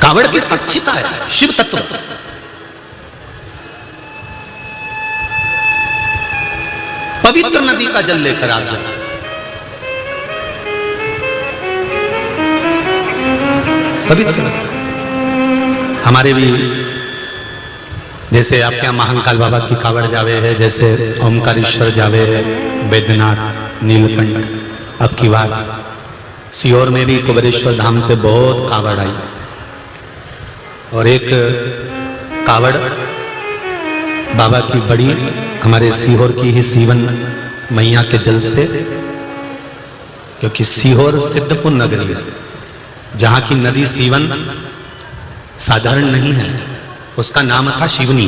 कावड़ की साक्षीता है शिव तत्व। पवित्र नदी का जल लेकर आप जाओ। पवित्र नदी हमारे भी, जैसे आपके यहाँ महाकाल बाबा की कावड़ जावे है, जैसे ओमकारेश्वर जावे है, बैद्यनाथ, नीलकंठ। अब की बात सीहोर में भी कुबेरेश्वर धाम पे बहुत कावड़ आई, और एक कावड़ बाबा की बड़ी हमारे सीहोर की ही सीवन मैया के जल से, क्योंकि सीहोर सिद्धपुर नगरी है जहाँ की नदी सीवन साधारण नहीं है, उसका नाम था शिवनी,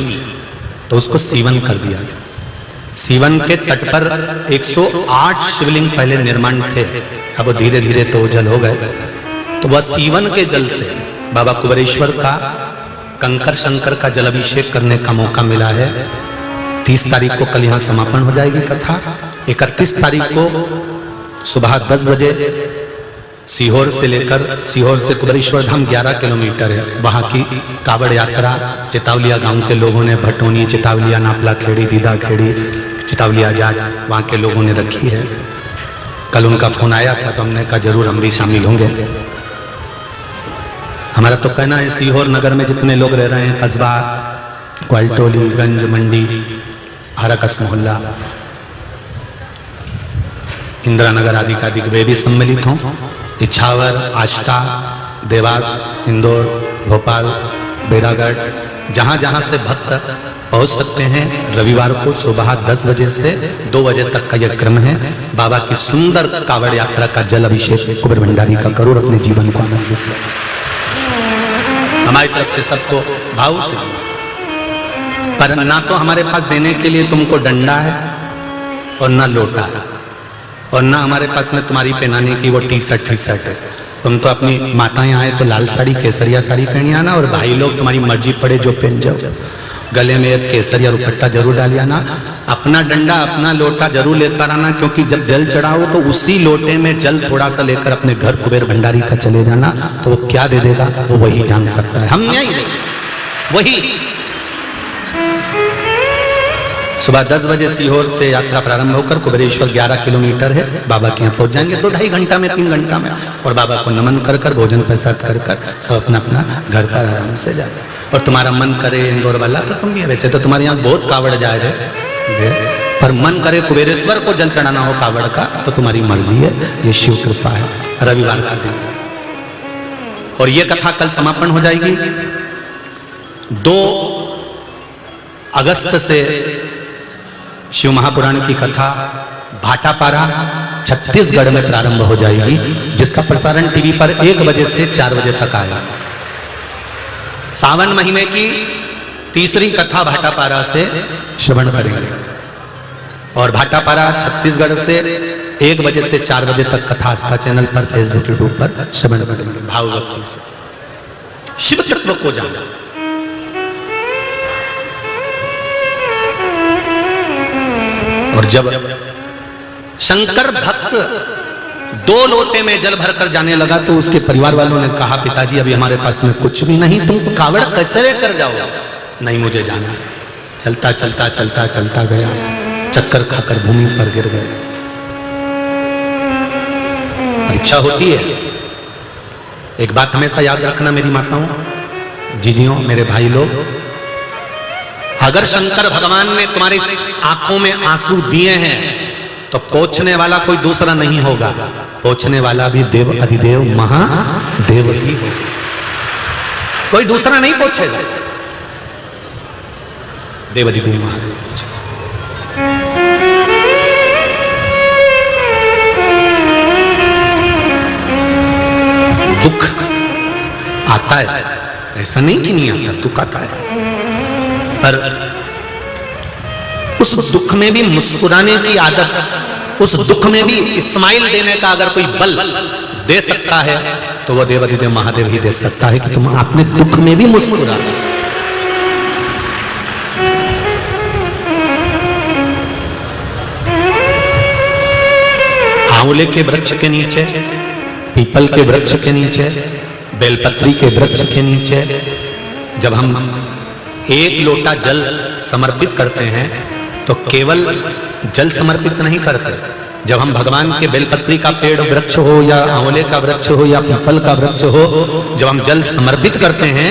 तो उसको सीवन कर दिया गया। सीवन के तट पर 108 शिवलिंग पहले निर्माण थे, अब धीरे धीरे तो जल हो गए। तो वह सीवन के जल से बाबा कुबेरेश्वर का कंकर शंकर का जल अभिषेक करने का मौका मिला है। 30 तारीख को कल यहाँ समापन हो जाएगी कथा। 31 तारीख को सुबह 10 बजे सीहोर से लेकर, सीहोर से कुबेरेश्वर धाम 11 किलोमीटर है, वहाँ की कावड़ यात्रा चितावलिया गांव के लोगों ने, भटोनी, चितावलिया, नापला खेड़ी, दीदा खेड़ी, चितावलिया जाट, वहाँ के लोगों ने रखी है। कल उनका फोन आया था तो हमने कहा जरूर हम भी शामिल होंगे। हमारा तो कहना है सीहोर नगर में जितने लोग रह रहे हैं, कस्बा, ग्वालटोली, गंज, मंडी, हरकस मोहल्ला, इंदिरा नगर आदि का अधिक वे भी सम्मिलित हों। इछावर, आष्टा, देवास, इंदौर, भोपाल, बेरागढ़, जहाँ जहाँ से भक्त पहुँच सकते हैं, रविवार को सुबह 10 बजे से 2 बजे तक का यह क्रम है। बाबा की सुंदर कावड़ यात्रा का जल अभिषेक कुबेर भंडारी का करो, अपने जीवन को आनंदित करो। हमारी तरफ से सबको भाव से, पर ना तो हमारे पास देने के लिए तुमको डंडा है और ना लोटा है, और ना हमारे पास में तुम्हारी पहनाने की वो टी शर्ट है। तुम तो अपनी माताएं आए तो लाल साड़ी, केसरिया साड़ी पहनी आना, और भाई लोग तुम्हारी मर्जी पड़े जो पहन जाओ। गले में एक केसरिया दुपट्टा जरूर डाल आना। अपना डंडा, अपना लोटा जरूर लेकर आना, क्योंकि जब जल चढ़ाओ तो उसी लोटे में जल थोड़ा सा लेकर अपने घर कुबेर भंडारी का चले जाना, तो वो क्या दे देगा वो वही जान सकता है, हम नहीं दे सकते। वही सुबह 10 बजे सीहोर से यात्रा प्रारंभ होकर कुबेरेश्वर 11 किलोमीटर है, बाबा के यहाँ पहुंच जाएंगे 2-2.5 घंटा में, 3 घंटा में, और बाबा को नमन कर कर, भोजन प्रसाद कर कर सब अपना अपना घर पर आराम से जाए। और तुम्हारा मन करे इंदौर वाला तो तुम भी, वैसे तो तुम्हारे यहाँ बहुत कावड़ जाए रहे, पर मन करे कुबेरेश्वर को जल चढ़ाना हो कावड़ का तो तुम्हारी मर्जी है, ये शिव कृपा है। रविवार का दिन है और ये कथा कल समापन हो जाएगी। 2 अगस्त से शिव महापुराण की कथा भाटापारा छत्तीसगढ़ में प्रारंभ हो जाएगी, जिसका प्रसारण टीवी पर 1 बजे से 4 बजे तक आएगा। सावन महीने की तीसरी कथा भाटापारा से श्रवण करेंगे और भाटापारा छत्तीसगढ़ से 1 बजे से 4 बजे तक कथा आस्था चैनल पर फेसबुक यूट्यूब पर श्रवण करेंगे भाव भक्ति से शिव तत्व को जाना। और जब शंकर भक्त 2 लोटे में जल भरकर जाने लगा तो उसके परिवार वालों ने कहा, पिताजी अभी हमारे पास में कुछ भी नहीं, तुम कावड़ कैसे लेकर जाओ? नहीं मुझे जाना। चलता चलता चलता चलता गया, चक्कर खाकर भूमि पर गिर गए। परीक्षा होती है। एक बात हमेशा याद रखना मेरी माताओं, जीजियों, मेरे भाई लोग, अगर शंकर भगवान ने तुम्हारी आंखों में आंसू दिए हैं तो पोंछने वाला कोई दूसरा नहीं होगा, पोंछने वाला भी देव अधिदेव महादेव ही होगा, कोई दूसरा नहीं पोंछेगा, देव अधिदेव महादेव पोंछेगा। दुख आता है, ऐसा नहीं कि नहीं आता, दुख आता है, पर उस दुख में भी मुस्कुराने की आदत, उस दुख में भी स्माइल देने का अगर कोई बल दे सकता है तो वह देव अधिदेव महादेव ही दे सकता है कि तुम अपने दुख में भी मुस्कुरा। आंवले के वृक्ष के नीचे, पीपल के वृक्ष के नीचे, बेलपत्री के वृक्ष के नीचे जब हम 1 लोटा जल समर्पित करते हैं तो केवल जल समर्पित नहीं करते। जब हम भगवान के बेलपत्री का पेड़ वृक्ष हो या आंवले का वृक्ष हो या पीपल का वृक्ष हो, जब हम जल समर्पित करते हैं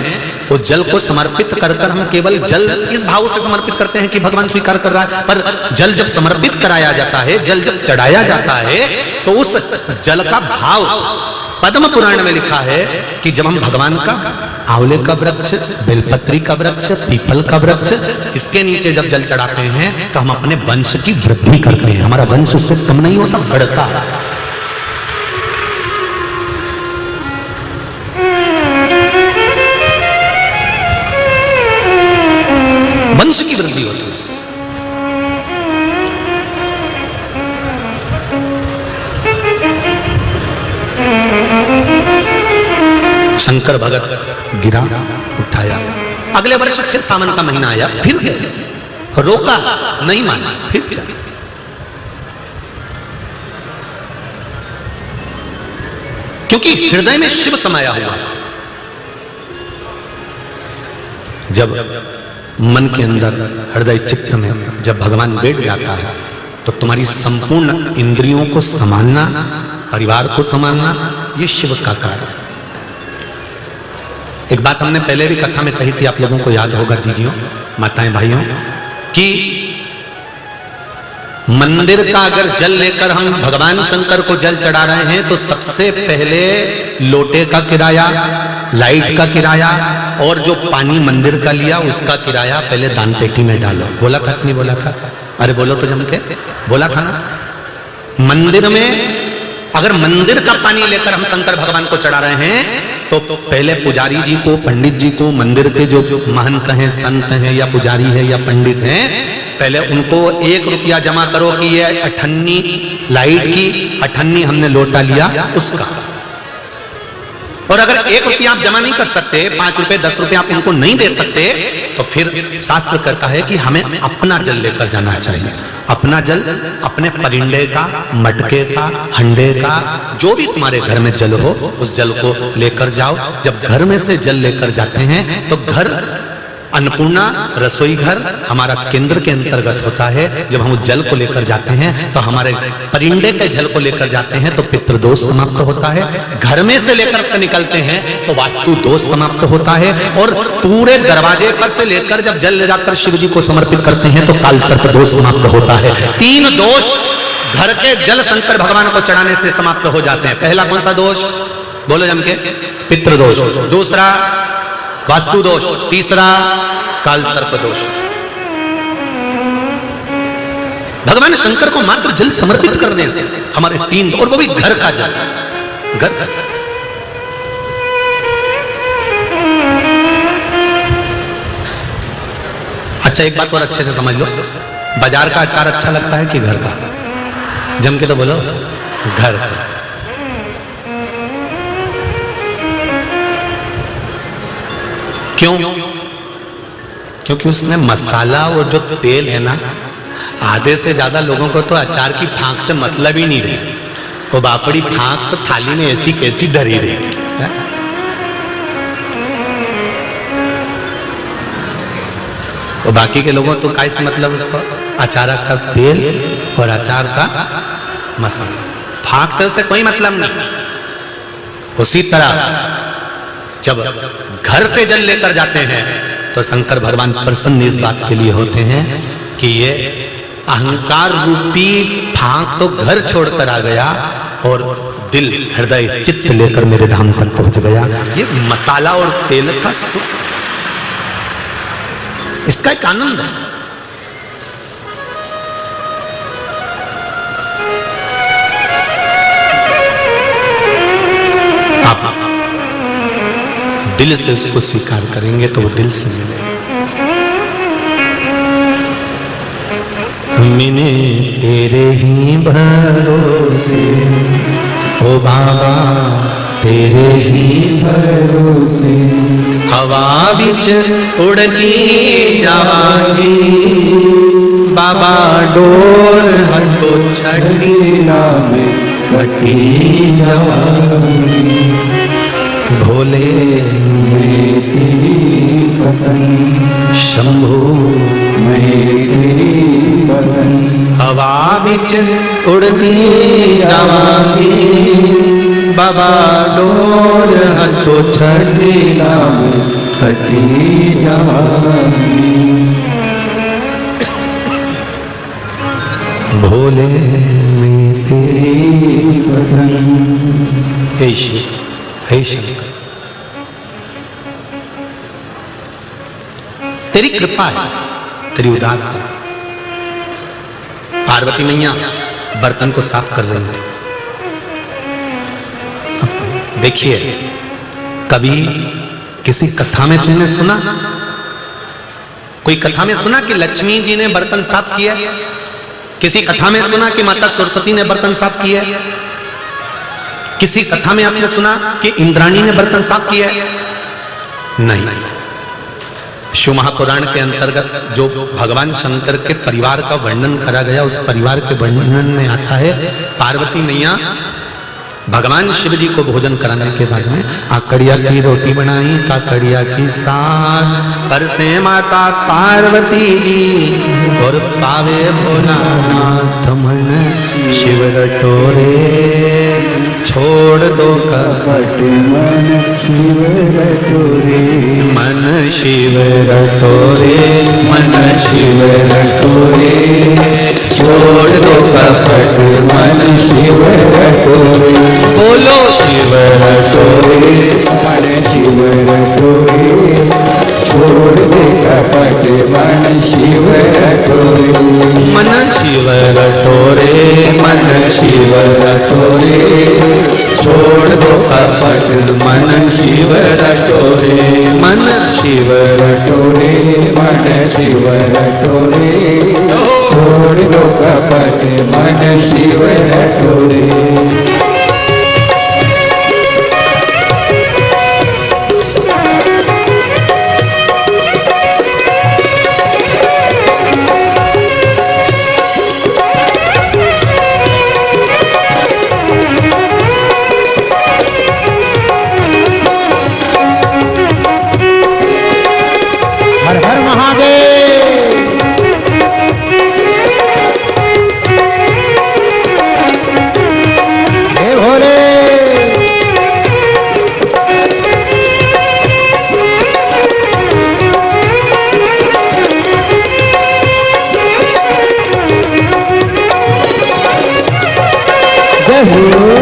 उस जल को समर्पित कर कर हम केवल जल इस भाव से समर्पित करते हैं कि भगवान स्वीकार कर रहा है, पर जल जब समर्पित कराया जाता है, जल जब चढ़ाया जाता है तो उस जल का भाव पद्म पुराण में लिखा है कि जब हम भगवान का आंवले का वृक्ष, बेलपत्री का वृक्ष, पीपल का वृक्ष, इसके नीचे जब जल चढ़ाते हैं तो हम अपने वंश की वृद्धि करते हैं, हमारा वंश उससे कम नहीं होता, बढ़ता है। वंश की वृद्धि होती है। शंकर भगत गिरा, उठाया, अगले वर्ष फिर सावन का महीना आया, फिर गए, रोका नहीं माना, फिर चला। क्योंकि हृदय में शिव समाया हुआ। जब मन के अंदर, हृदय चित्त में जब भगवान बैठ जाता है तो तुम्हारी संपूर्ण इंद्रियों को संभालना, परिवार को संभालना, ये शिव का कार्य है। एक बात हमने पहले भी कथा में कही थी, आप लोगों को याद होगा जीजियों, माताएं, भाइयों, कि मंदिर का अगर जल लेकर हम भगवान शंकर को जल चढ़ा रहे हैं तो सबसे पहले लोटे का किराया, लाइट का किराया और जो पानी मंदिर का लिया उसका किराया पहले दान पेटी में डालो। बोला था कि नहीं बोला था? अरे बोलो तो जम के, बोला था ना। मंदिर में अगर मंदिर का पानी लेकर हम शंकर भगवान को चढ़ा रहे हैं तो पहले पुजारी जी को, पंडित जी को, मंदिर के जो महंत हैं, संत हैं या पुजारी है या पंडित हैं, पहले उनको 1 रुपया जमा करो कि ये अठन्नी लाइट की, अठन्नी हमने लोटा लिया उसका। और अगर 1 रुपया आप जमा नहीं कर सकते, 5 रुपए 10 रुपए आप इनको नहीं दे सकते, तो फिर शास्त्र कहता है कि हमें अपना जल लेकर जाना चाहिए। अपना जल अपने परिंडे का, मटके का, हंडे का, जो भी तुम्हारे घर में जल हो उस जल को लेकर जाओ। जब घर में से जल लेकर जाते हैं तो घर अन्नपूर्णा रसोई घर हमारा केंद्र के अंतर्गत होता है। जब हम उस जल को लेकर जाते हैं तो हमारे परिंदे के जल को लेकर जाते हैं तो पितृदोष समाप्त होता है। घर में से लेकर के निकलते हैं तो वास्तु दोष समाप्त होता है। और पूरे दरवाजे पर से लेकर जब जल ले जाकर शिव जी को समर्पित करते हैं तो काल सर्प दोष समाप्त होता है। 3 दोष घर के जल शंकर भगवान को चढ़ाने से समाप्त हो जाते हैं। पहला कौन सा दोष? बोलो जम के। पितृदोष। दूसरा वास्तु दोष। तीसरा काल सर्प दोष। भगवान शंकर को मात्र जल समर्पित करने से हमारे 3, और वो भी घर का जल, घर का जल। अच्छा एक बात और अच्छे से समझ लो, बाजार का अचार अच्छा लगता है कि घर का? जम के तो बोलो घर का। क्यों? क्योंकि उसमें मसाला और जो तेल है ना, आधे से ज्यादा लोगों को तो अचार की फांक से मतलब ही नहीं रही। वो बापड़ी फांक तो थाली में ऐसी कैसी धरी रही है? तो बाकी के लोगों तो काय से मतलब उसको अचार का तेल और अचार का मसाला, फांक से उससे कोई मतलब नहीं। उसी तरह जब घर से जल लेकर जाते हैं तो शंकर भगवान प्रसन्न इस बात के लिए होते हैं कि ये अहंकार रूपी फांक तो घर छोड़कर आ गया और दिल हृदय चित्त लेकर मेरे धाम तक पहुंच गया। ये मसाला और तेल का सुख, इसका एक आनंद है। आप दिल से उसको स्वीकार करेंगे तो वो दिल से मिलेगा। मिले तेरे ही भरोसे ओ बाबा, तेरे ही भरोसे हवा बिच उड़ती जावांगी बाबा, डोर हतो छड़ी नाम कटी जावांगी। भोले मेरी पतन शंभू मेरी पतन, हवा बिच उड़ती जावांगी बाबा, डोर हतो छड़ी नाम कटी जावांगी। भोले में तेरी पतन। हे शिव, हे शंकर, तेरी कृपा है, तेरी उदारता। पार्वती मैया बर्तन को साफ कर रही थी। देखिए, कभी किसी कथा में तुमने सुना, कोई कथा में सुना कि लक्ष्मी जी ने बर्तन साफ किया? किसी कथा में सुना कि माता सरस्वती ने बर्तन साफ किया? किसी कथा में आपने सुना कि इंद्राणी ने बर्तन साफ किया? नहीं। शिव महापुराण के अंतर्गत जो भगवान शंकर के परिवार का वर्णन करा गया, उस परिवार के वर्णन में आता है पार्वती मैया भगवान शिव जी को भोजन कराने के बाद में आकड़िया की रोटी बनाई, काकड़िया की साग, पर से माता पार्वती जी और पावे भोलानाथ मन शिव रटोरे, छोड़ दो कपट मन शिव रटोरे, मन शिव रटोरे, मन शिव रटोरे, छोड़ दो कपट मन शिव रटोरे। बोलो शिव रटोरे, मन शिव रटोरे, छोड़ दे कपट मन शिव रटोरे, मन शिव रटोरे, मन शिव रटोरे, छोड़ दो कपट मन शिव रटोरे, मन शिव रटोरे, मन शिव रटोरे, छोड़ दो कपट मन शिव रटोरे। हर जय हो